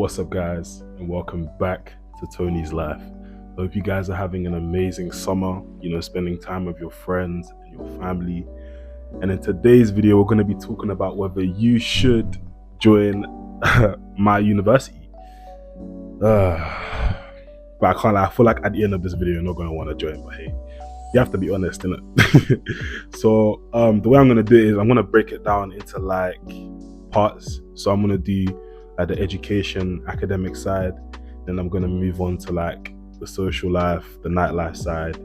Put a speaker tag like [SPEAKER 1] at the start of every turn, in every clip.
[SPEAKER 1] What's up, guys, and welcome back to Tony's Life. I hope you guys are having an amazing summer, spending time with your friends and your family. And in today's video, we're going to be talking about whether you should join my university. But I can't lie, I feel like at the end of this video, you're not going to want to join, but hey, you have to be honest, innit? So the way I'm going to do it is I'm going to break it down into like parts. So I'm going to do the education, academic side, then I'm going to move on to like the social life, the nightlife side,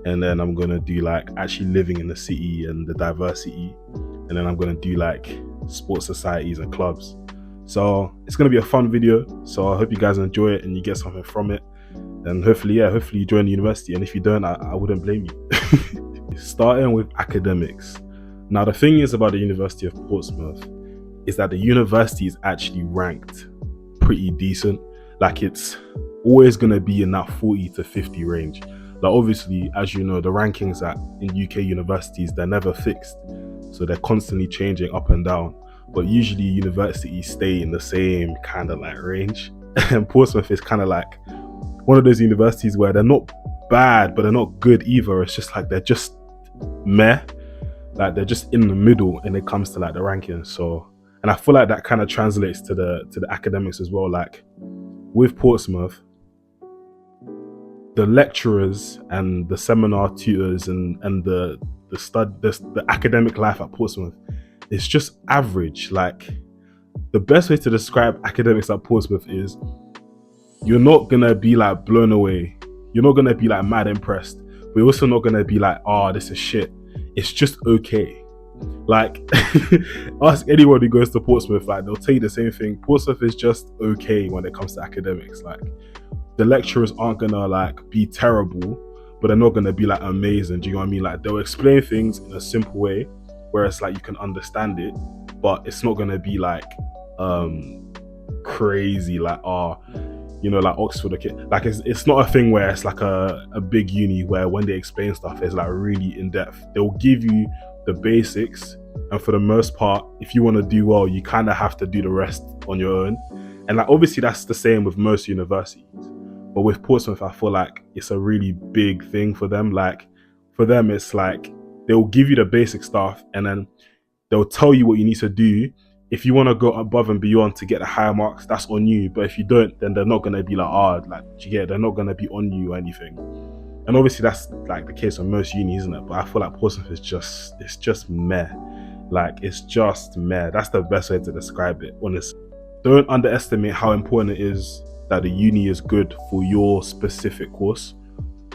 [SPEAKER 1] and then I'm going to do like actually living in the city and the diversity, and then I'm going to do like sports societies and clubs. So it's going to be a fun video, so I hope you guys enjoy it and you get something from it, and hopefully you join the university, and if you don't, I wouldn't blame you. Starting with academics. Now the thing is about the University of Portsmouth is that the university is actually ranked pretty decent. Like it's always going to be in that 40 to 50 range. Like obviously, as you know, the rankings in UK universities, they're never fixed. So they're constantly changing up and down. But usually universities stay in the same kind of like range. And Portsmouth is kind of like one of those universities where they're not bad, but they're not good either. It's just like they're just meh. Like they're just in the middle when it comes to like the rankings. So, and I feel like that kind of translates to the academics as well. Like with Portsmouth, the lecturers and the seminar tutors and the academic life at Portsmouth is just average. Like the best way to describe academics at Portsmouth is you're not gonna be like blown away. You're not gonna be like mad impressed. But you're also not gonna be like, oh, this is shit. It's just okay. Like ask anyone who goes to Portsmouth, like they'll tell you the same thing. Portsmouth is just okay when it comes to academics. Like the lecturers aren't gonna like be terrible, but they're not gonna be like amazing. Do you know what I mean? Like they'll explain things in a simple way where it's like you can understand it, but it's not gonna be like crazy like like Oxford. Okay, like it's not a thing where it's like a big uni where when they explain stuff it's like really in depth. They'll give you the basics, and for the most part, if you want to do well, you kind of have to do the rest on your own. And like obviously that's the same with most universities, but with Portsmouth I feel like it's a really big thing for them. Like for them it's like they'll give you the basic stuff and then they'll tell you what you need to do. If you want to go above and beyond to get the higher marks, that's on you, but if you don't, then they're not going to be like they're not going to be on you or anything. And obviously that's like the case on most unis, isn't it? But I feel like Portsmouth is just meh. Like it's just meh. That's the best way to describe it, honestly. Don't underestimate how important it is that the uni is good for your specific course.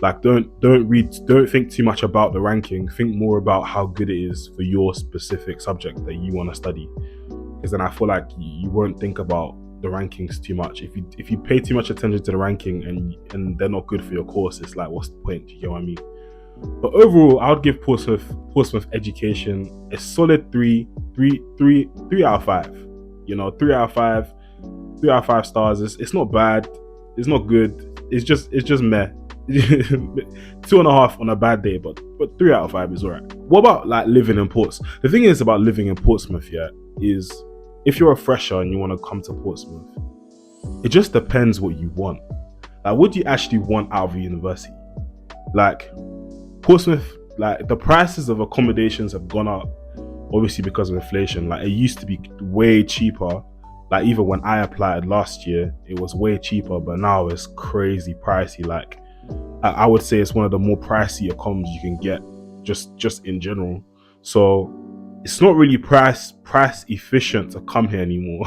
[SPEAKER 1] Like don't think too much about the ranking. Think more about how good it is for your specific subject that you want to study. Because then I feel like you won't think about the rankings too much. If you pay too much attention to the ranking and they're not good for your course, it's like, what's the point? Do you get what I mean? But overall, I would give Portsmouth education a solid 3 out of 5. 3 out of 5 stars. It's not bad. It's not good. It's just meh. 2.5 on a bad day, but 3 out of 5 is alright. What about like living in Portsmouth? The thing is about living in Portsmouth, is if you're a fresher and you want to come to Portsmouth, it just depends what you want. Like what do you actually want out of a university? Like Portsmouth, like the prices of accommodations have gone up, obviously because of inflation. Like it used to be way cheaper. Like even when I applied last year, it was way cheaper, but now it's crazy pricey. Like I would say it's one of the more pricey accoms you can get just in general. So it's not really price efficient to come here anymore.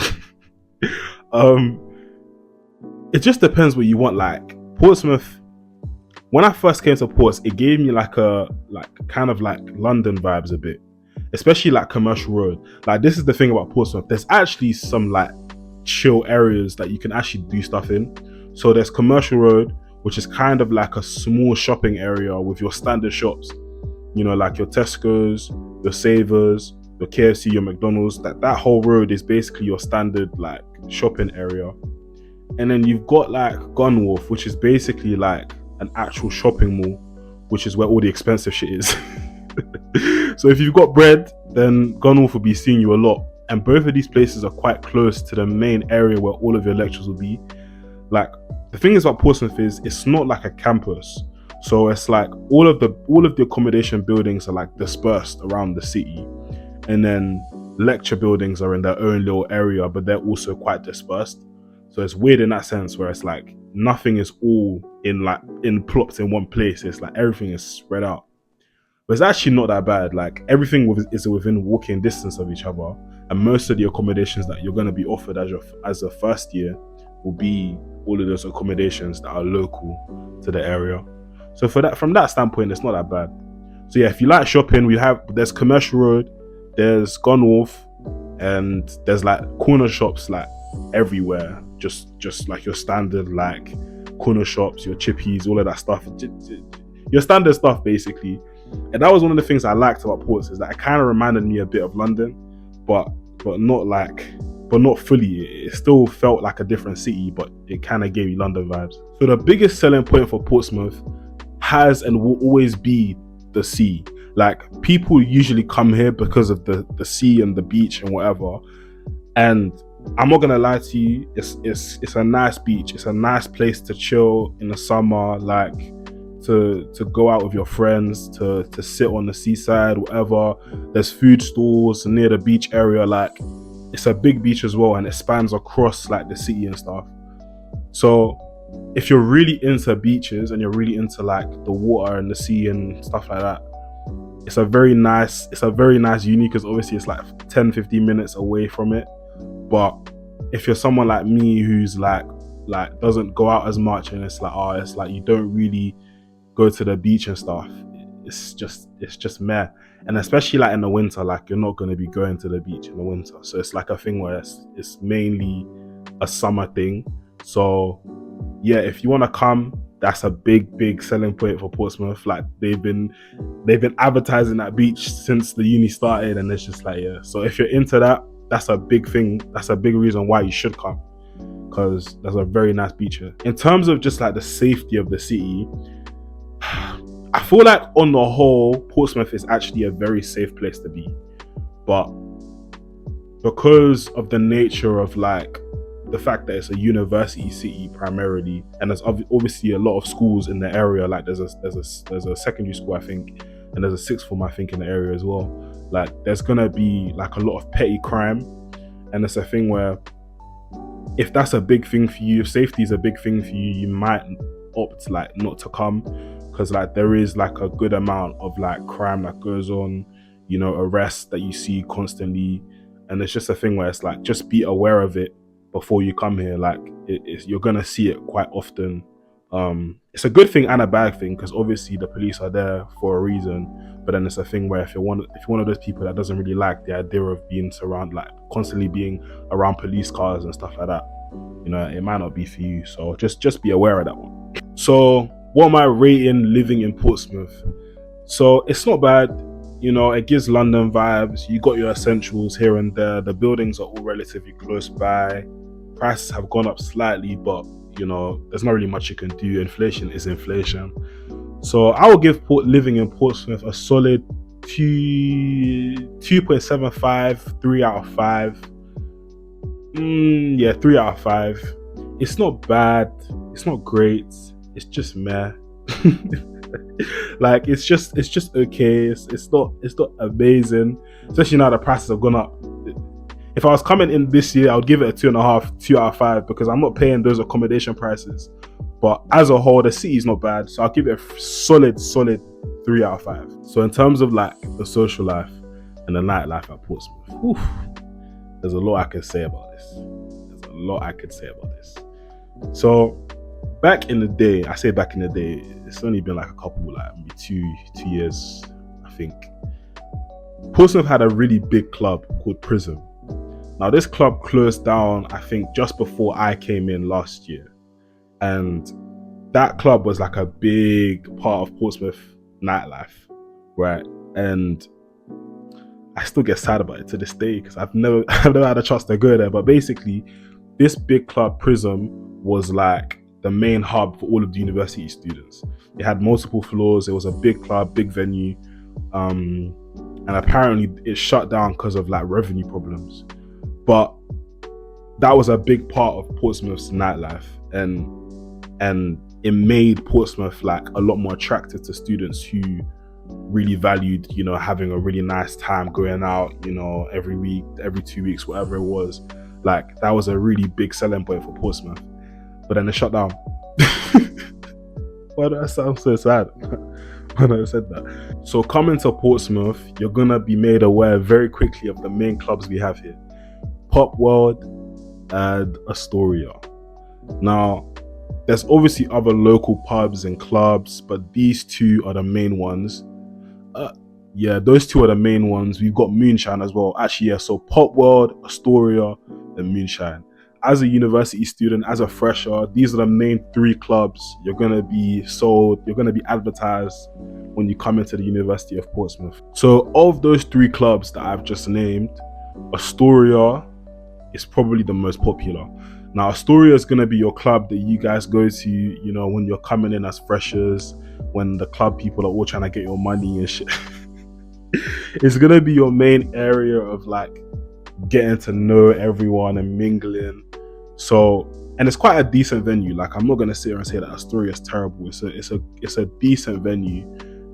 [SPEAKER 1] It just depends what you want. Like Portsmouth, when I first came to Ports, it gave me like kind of like London vibes a bit, especially like Commercial Road. Like this is the thing about Portsmouth, there's actually some like chill areas that you can actually do stuff in. So there's Commercial Road, which is kind of like a small shopping area with your standard shops, like your Tesco's, your Savers, your KFC, your McDonald's. That whole road is basically your standard like shopping area. And then you've got like Gunwharf, which is basically like an actual shopping mall, which is where all the expensive shit is. So if you've got bread, then Gunwharf will be seeing you a lot. and both of these places are quite close to the main area where all of your lectures will be. Like, the thing is about Portsmouth is it's not like a campus, so it's like all of the accommodation buildings are like dispersed around the city, and then lecture buildings are in their own little area, but they're also quite dispersed. So it's weird in that sense where it's like nothing is all in plopped in one place. It's like everything is spread out. But it's actually not that bad. Like, everything is within walking distance of each other, and most of the accommodations that you're going to be offered as a first year will be all of those accommodations that are local to the area. So from that standpoint, it's not that bad. So yeah, if you like shopping, there's Commercial Road, there's Gone Wharf, and there's like corner shops like everywhere. Just like your standard like corner shops, your chippies, all of that stuff. Your standard stuff basically. And that was one of the things I liked about Ports, is that it kind of reminded me a bit of London, but not fully. It still felt like a different city, but it kind of gave you London vibes. So the biggest selling point for Portsmouth has and will always be the sea. Like, people usually come here because of the sea and the beach and whatever. And I'm not gonna lie to you, it's a nice beach. It's a nice place to chill in the summer, like to go out with your friends, to sit on the seaside, whatever. There's food stalls near the beach area. Like, it's a big beach as well, and it spans across like the city and stuff. So if you're really into beaches and you're really into like the water and the sea and stuff like that, it's a very nice uni, because obviously it's like 10-15 minutes away from it. But if you're someone like me who's like doesn't go out as much, and it's like you don't really go to the beach and stuff, it's just meh. And especially like in the winter, like you're not going to be going to the beach in the winter, so it's like a thing where it's mainly a summer thing. So yeah, if you want to come, that's a big selling point for Portsmouth. Like, they've been advertising that beach since the uni started, and it's just like, yeah. So if you're into that, that's a big thing. That's a big reason why you should come, because there's a very nice beach here. In terms of just like the safety of the city, I feel like on the whole, Portsmouth is actually a very safe place to be. But because of the nature of like the fact that it's a university city primarily, and there's obviously a lot of schools in the area. Like there's a secondary school, I think, and there's a sixth form, I think, in the area as well. Like, there's gonna be like a lot of petty crime, and it's a thing where if that's a big thing for you, if safety is a big thing for you, you might opt like not to come, because like there is like a good amount of like crime that goes on, you know, arrests that you see constantly, and it's just a thing where it's like, just be aware of it before you come here. Like, you're gonna see it quite often. It's a good thing and a bad thing, because obviously the police are there for a reason, but then it's a thing where if you're one of those people that doesn't really like the idea of being like constantly being around police cars and stuff like that, you know, it might not be for you. So just be aware of that one. So what am I rating living in Portsmouth? So it's not bad, you know, it gives London vibes. You got your essentials here and there. The buildings are all relatively close by. Prices have gone up slightly, but you know, there's not really much you can do. Inflation is inflation. So I will give living in Portsmouth a solid 2.75, 3 out of 5. 3 out of 5. It's not bad. It's not great. It's just meh. Like, it's just okay. It's not amazing, especially now the prices have gone up. If I was coming in this year, I would give it a 2.5, 2 out of 5, because I'm not paying those accommodation prices. But as a whole, the city is not bad, so I'll give it a solid 3 out of 5. So in terms of like the social life and the nightlife at Portsmouth, there's a lot I could say about this. So back in the day, I say back in the day, it's only been like a couple, like maybe two years, I think. Portsmouth had a really big club called Prism. Now this club closed down, I think, just before I came in last year. And that club was like a big part of Portsmouth nightlife, right? And I still get sad about it to this day, because I've never had a chance to go there. But basically, this big club, Prism, was like the main hub for all of the university students. It had multiple floors. It was a big club, big venue. And apparently it shut down because of like revenue problems. But that was a big part of Portsmouth's nightlife, and it made Portsmouth like a lot more attractive to students who really valued, you know, having a really nice time going out, you know, every week, every 2 weeks, whatever it was. Like, that was a really big selling point for Portsmouth. But then it shut down. Why do I sound so sad when I said that? So coming to Portsmouth, you're gonna be made aware very quickly of the main clubs we have here: Pop World and Astoria. Now, there's obviously other local pubs and clubs, but these two are the main ones. Yeah, those two are the main ones. We've got Moonshine as well. Actually, yeah, so Pop World, Astoria, and Moonshine. As a university student, as a fresher, these are the main three clubs you're going to be sold, you're going to be advertised when you come into the University of Portsmouth. So of those three clubs that I've just named, Astoria is probably the most popular. Now, Astoria is going to be your club that you guys go to, you know, when you're coming in as freshers, when the club people are all trying to get your money and shit. It's going to be your main area of like getting to know everyone and mingling. So, and it's quite a decent venue. Like, I'm not going to sit here and say that Astoria is terrible. It's a decent venue.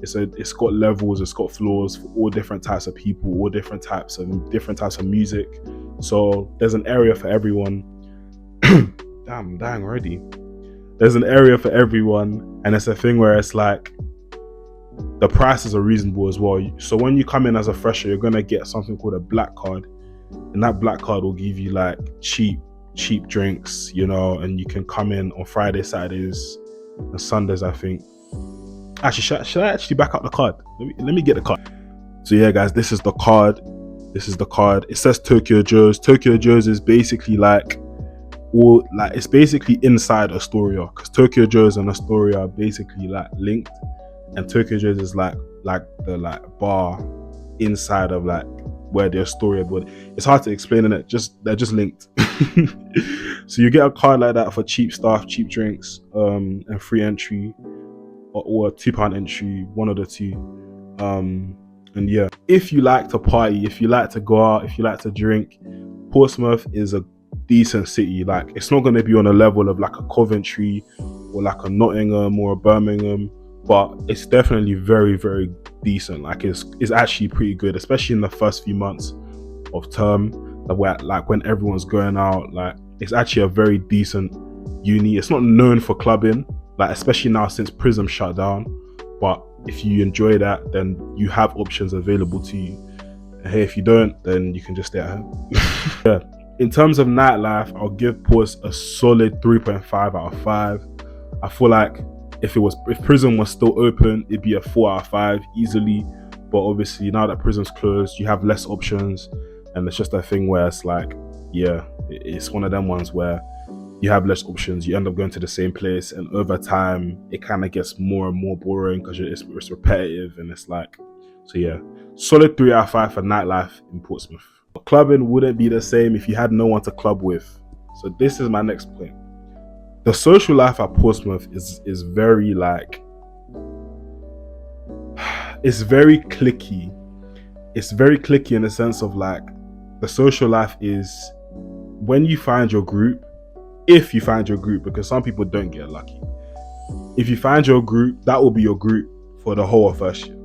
[SPEAKER 1] It's got levels, it's got floors for all different types of people, all different types of music. So there's an area for everyone. Damn, I'm dying already. There's an area for everyone, and it's a thing where it's like the prices are reasonable as well. So when you come in as a fresher, you're gonna get something called a black card, and that black card will give you like cheap drinks, you know, and you can come in on Fridays, Saturdays, and Sundays, I think. Actually, should I actually back up the card? Let me get the card. So yeah, guys, this is the card. It says Tokyo Joe's. Tokyo Joe's is basically it's basically inside Astoria, because Tokyo Joe's and Astoria are basically like linked, and Tokyo Joe's is like the bar inside of like where the Astoria, but it's hard to explain in it. They're just linked. So you get a card like that for cheap stuff, cheap drinks, and free entry, or a £2 entry, one of the two. And yeah, if you like to party, if you like to go out, if you like to drink, Portsmouth is a decent city. Like, it's not going to be on a level of like a Coventry or like a Nottingham or a Birmingham, but it's definitely very, very decent. Like, it's actually pretty good, especially in the first few months of term, like when everyone's going out. Like, it's actually a very decent uni. It's not known for clubbing, like, especially now since Prism shut down, but if you enjoy that, then you have options available to you. And hey, if you don't, then you can just stay at home. Yeah. In terms of nightlife, I'll give Ports a solid 3.5 out of 5. I feel like if Prism was still open, it'd be a 4 out of 5 easily. But obviously now that Prism's closed, you have less options, and it's just a thing where it's like, yeah, it's one of them ones where you have less options, you end up going to the same place, and over time it kind of gets more and more boring because it's repetitive, and it's like, so yeah, solid 3 out of 5 for nightlife in Portsmouth. Clubbing wouldn't be the same if you had no one to club with. So this is my next point. The social life at Portsmouth is very like, it's very cliquey. It's very cliquey in the sense of like, the social life is when you find your group, if you find your group, because some people don't get lucky. If you find your group, that will be your group for the whole of first year.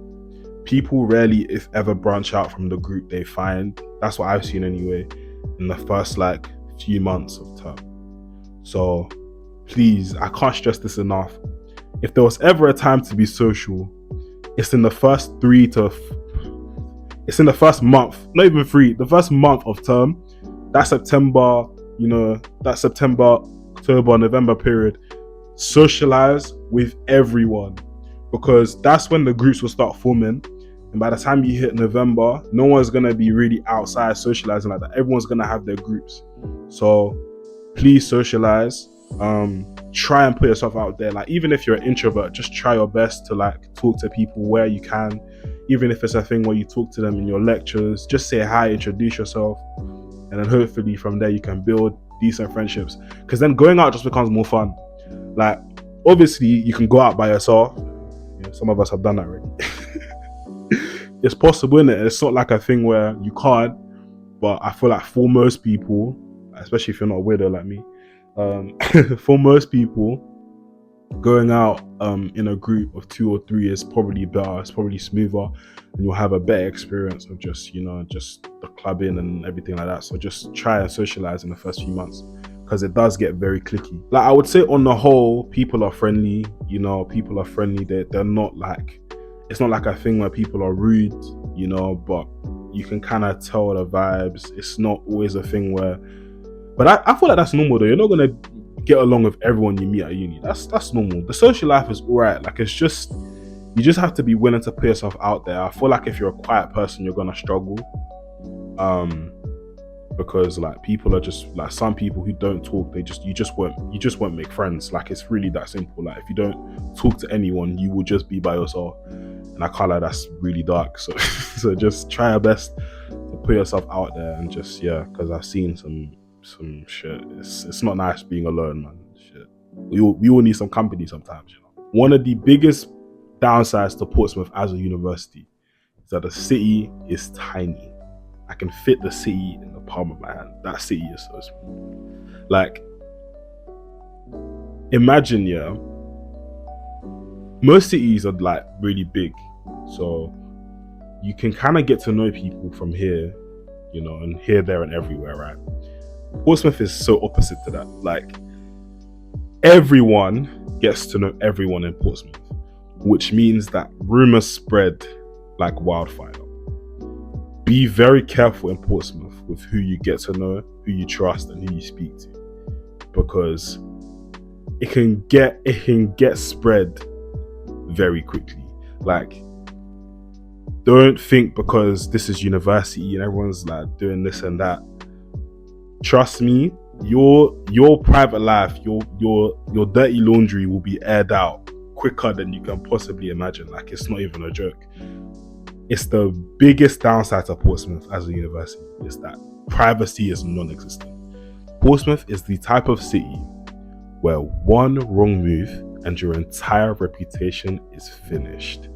[SPEAKER 1] People rarely, if ever, branch out from the group they find. That's what I've seen anyway, in the first like few months of term. So please, I can't stress this enough. If there was ever a time to be social, it's in the first it's in the first month, not even 3, the first month of term. That September, you know, that September, October, November period. Socialize with everyone, because that's when the groups will start forming. And by the time you hit November, no one's going to be really outside socializing like that. Everyone's going to have their groups. So please socialize. Try and put yourself out there. Like, even if you're an introvert, just try your best to like talk to people where you can. Even if it's a thing where you talk to them in your lectures, just say hi, introduce yourself. And then hopefully from there you can build decent friendships. Because then going out just becomes more fun. Like, obviously you can go out by yourself. You know, some of us have done that already. It's possible, isn't it? It's not like a thing where you can't, but I feel like for most people, especially if you're not a weirdo like me, for most people, going out in a group of 2 or 3 is probably better, it's probably smoother, and you'll have a better experience of just the clubbing and everything like that. So just try and socialize in the first few months, because it does get very cliquey. Like, I would say on the whole, people are friendly. People are friendly. They're not like, it's not like a thing where people are rude, but you can kind of tell the vibes. It's not always a thing where, but I feel like that's normal though. You're not gonna get along with everyone you meet at uni. That's normal. The social life is alright. Like, it's just, you just have to be willing to put yourself out there. I feel like if you're a quiet person, you're gonna struggle. Because like, people are just like, some people who don't talk, you just won't make friends. Like, it's really that simple. Like, if you don't talk to anyone, you will just be by yourself. And I can't lie, that's really dark. So so just try your best to put yourself out there, and just, because I've seen some shit. It's not nice being alone, man. Shit. We all need some company sometimes, One of the biggest downsides to Portsmouth as a university is that the city is tiny. I can fit the city in the palm of my hand. That city is so small. Like, imagine, most cities are like really big, so you can kind of get to know people from here, and here, there, and everywhere, right? Portsmouth is so opposite to that. Like, everyone gets to know everyone in Portsmouth, which means that rumors spread like wildfire. Be very careful in Portsmouth with who you get to know, who you trust, and who you speak to, because it can get spread very quickly. Like, don't think because this is university and everyone's like doing this and that. Trust me, your private life, your dirty laundry will be aired out quicker than you can possibly imagine. Like, it's not even a joke. It's the biggest downside to Portsmouth as a university, is that privacy is non-existent. Portsmouth is the type of city where one wrong move and your entire reputation is finished.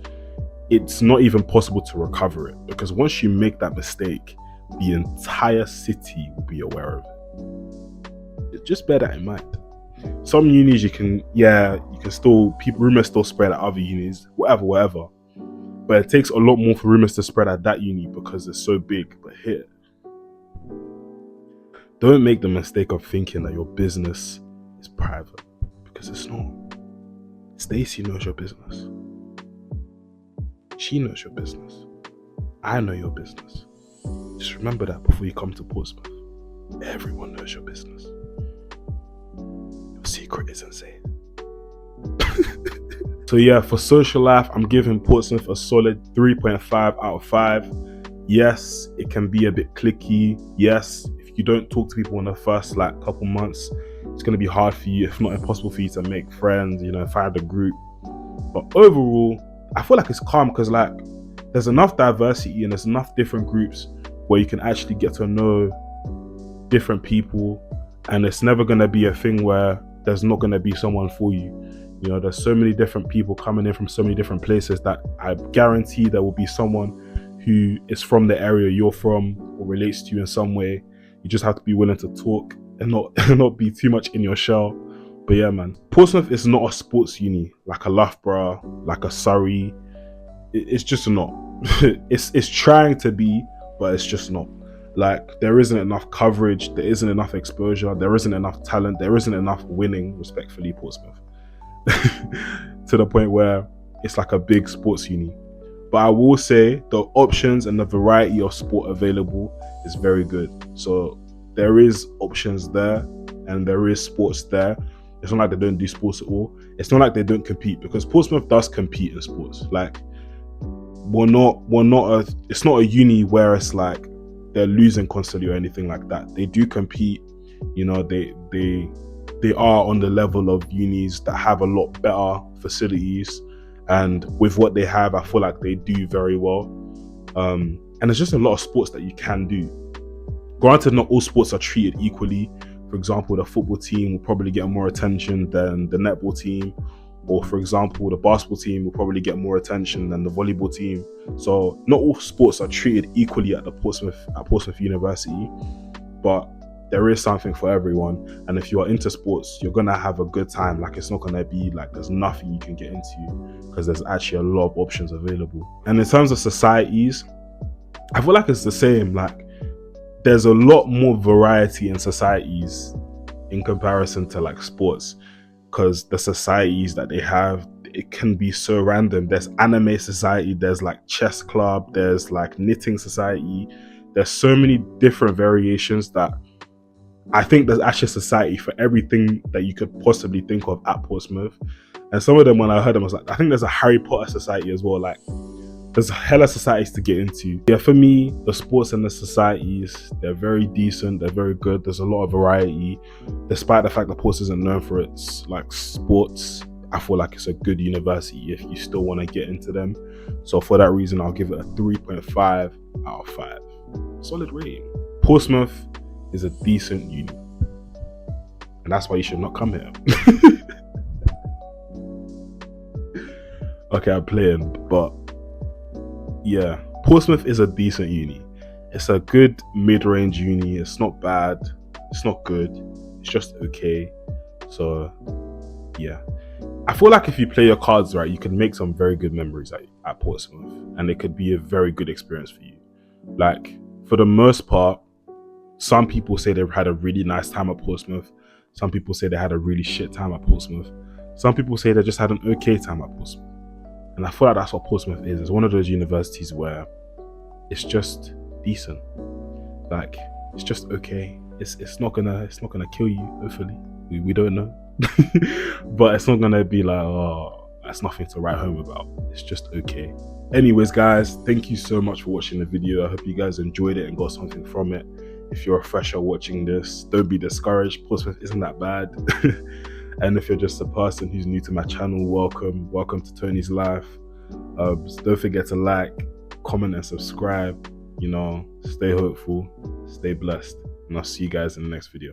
[SPEAKER 1] It's not even possible to recover it, because once you make that mistake, the entire city will be aware of it. Just bear that in mind. Some unis you can still, rumors still spread at other unis, whatever. But it takes a lot more for rumors to spread at that uni because it's so big. But here, don't make the mistake of thinking that your business is private, because it's not. Stacey knows your business. She knows your business. I know your business. Just remember that before you come to Portsmouth. Everyone knows your business. Your secret isn't safe. So for social life, I'm giving Portsmouth a solid 3.5 out of 5. Yes, it can be a bit cliquey. Yes, if you don't talk to people in the first couple months, it's going to be hard for you, if not impossible for you to make friends, find a group. But overall, I feel like it's calm, because there's enough diversity and there's enough different groups where you can actually get to know different people, and it's never going to be a thing where there's not going to be someone for you. There's so many different people coming in from so many different places that I guarantee there will be someone who is from the area you're from or relates to you in some way. You just have to be willing to talk and not be too much in your shell. But yeah, man, Portsmouth is not a sports uni like a Loughborough, like a Surrey. It's just not. It's trying to be, but it's just not. Like, there isn't enough coverage, there isn't enough exposure, there isn't enough talent, there isn't enough winning, respectfully, Portsmouth. To the point where it's like a big sports uni. But I will say the options and the variety of sport available is very good. So there is options there and there is sports there. It's not like they don't do sports at all. It's not like they don't compete, because Portsmouth does compete in sports. Like, it's not a uni where it's like they're losing constantly or anything like that. They do compete. They are on the level of unis that have a lot better facilities, and with what they have, I feel like they do very well. And there's just a lot of sports that you can do. Granted, not all sports are treated equally. For example, the football team will probably get more attention than the netball team, Or for example, the basketball team will probably get more attention than the volleyball team. So not all sports are treated equally at Portsmouth University, but there is something for everyone. And if you are into sports, you're gonna have a good time. Like, it's not gonna be like there's nothing you can get into, because there's actually a lot of options available. And in terms of societies, I feel like it's the same. Like, there's a lot more variety in societies in comparison to like sports, because the societies that they have, it can be so random. There's anime society, there's like chess club, there's like knitting society. There's so many different variations that I think there's actually a society for everything that you could possibly think of at Portsmouth. And some of them, when I heard them, I was like, I think there's a Harry Potter society as well. Like, there's hella societies to get into. Yeah, for me, the sports and the societies, they're very decent, they're very good. There's a lot of variety. Despite the fact that Portsmouth isn't known for its like sports, I feel like it's a good university if you still want to get into them. So for that reason, I'll give it a 3.5 out of 5. Solid rating. Portsmouth is a decent uni, and that's why you should not come here. Okay, I'm playing, but yeah, Portsmouth is a decent uni. It's a good mid-range uni. It's not bad, it's not good, it's just okay. So yeah, I feel like if you play your cards right, you can make some very good memories at Portsmouth, and it could be a very good experience for you. Like, for the most part, some people say they've had a really nice time at Portsmouth. Some people say they had a really shit time at Portsmouth. Some people say they just had an okay time at Portsmouth. And I feel like that's what Portsmouth is. It's one of those universities where it's just decent. Like, it's just okay. It's not gonna kill you, hopefully. We don't know. But it's not gonna be like, oh, that's nothing to write home about. It's just okay. Anyways, guys, thank you so much for watching the video. I hope you guys enjoyed it and got something from it. If you're a fresher watching this, don't be discouraged. Portsmouth isn't that bad. And if you're just a person who's new to my channel, welcome to Tony's Life. Don't forget to like, comment, and subscribe. You know, stay hopeful, stay blessed, and I'll see you guys in the next video.